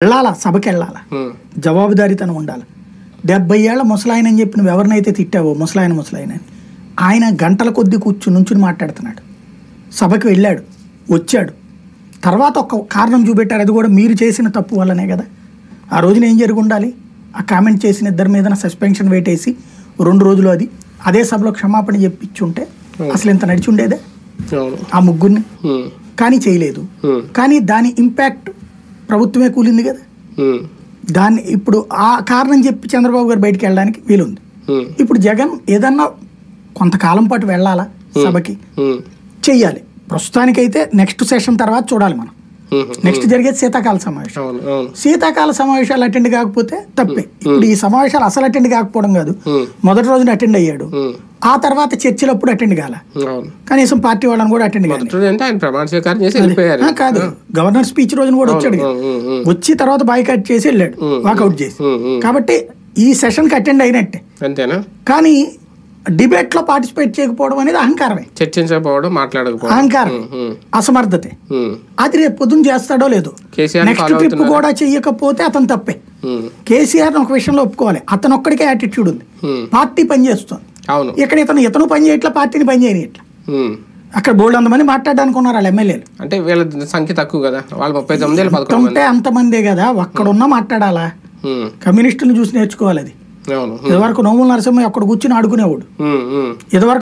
వెళ్ళాలా, సభకి వెళ్ళాలా, జవాబుదారీతనం ఉండాలి. 70 ఏళ్ల ముసలాయన అని చెప్పి నువ్వు ఎవరినైతే తిట్టావో ముసలాయన ఆయన గంటల కొద్దీ నుంచుని మాట్లాడుతున్నాడు. సభకి వెళ్ళాడు, వచ్చాడు, తర్వాత ఒక కారణం చూపెట్టారు. అది కూడా మీరు చేసిన తప్పు వల్లనే కదా. ఆ రోజున ఏం జరిగి ఉండాలి? ఆ కామెంట్ చేసిన ఇద్దరి మీద సస్పెన్షన్ వేటేసి 2 రోజులు అదే సభలో క్షమాపణ చెప్పించుంటే అసలు ఇంత నడిచి ఉండేదే ఆ ముగ్గురిని. కానీ చేయలేదు. కానీ దాని ఇంపాక్ట్ ప్రభుత్వమే కూలింది కదా. దాన్ని ఇప్పుడు ఆ కారణం చెప్పి చంద్రబాబు గారు బయటికి వెళ్ళడానికి వీలుంది. ఇప్పుడు జగన్ ఏదన్నా కొంతకాలం పాటు వెళ్ళాలా సభకి, చెయ్యాలి. ప్రస్తుతానికైతే నెక్స్ట్ సెషన్ తర్వాత చూడాలి మనం. నెక్స్ట్ జరిగేది శీతాకాల సమావేశం. శీతాకాల సమావేశాలు అటెండ్ కాకపోతే తప్పే. ఇప్పుడు ఈ సమావేశాలు అసలు అటెండ్ కాకపోవడం కాదు, మొదటి రోజున అటెండ్ అయ్యాడు, ఆ తర్వాత చర్చలప్పుడు అటెండ్ కాల, కనీసం పార్టీ వాళ్ళని కూడా అటెండ్ కాదు. గవర్నర్ స్పీచ్ రోజున కూడా వచ్చాడు, వచ్చి తర్వాత బాయ్కాట్ చేసి వెళ్ళాడు, వాకౌట్ చేసి. కాబట్టి ఈ సెషన్ కి అటెండ్ అయినట్టే. కానీ డిబేట్ లో పార్టిసిపేట్ చేయకపోవడం అనేది అహంకారమే, చర్చించకపోవడం, మాట్లాడకపోవడం అహంకారం, అసమర్థతే. అది రేపు పొద్దున చేస్తాడో లేదో. నెక్స్ట్ ట్రిప్ కూడా చెయ్యకపోతే అతను తప్పే. కేసీఆర్ ఒక విషయంలో ఒప్పుకోవాలి, అతను ఒక్కడికే యాటిట్యూడ్ ఉంది, పార్టీ పనిచేస్తుంది. ఇక్కడ ఇతను పని చేయట్లా, పార్టీని పని చేయట్లా. అక్కడ బోల్డ్ మంది మాట్లాడడానికి ఉన్నారు వాళ్ళు ఎమ్మెల్యేలు. అంటే వీళ్ళ సంఖ్య తక్కువ కదా, వాళ్ళు 39 ఉంటే అంతమందే కదా. అక్కడున్నా మాట్లాడాలా, కమ్యూనిస్టులను చూసి నేర్చుకోవాలి. అది ఇదివరకు నోముల నరసింహ అక్కడ కూర్చుని ఆడుకునేవాడు. ఇదివరకు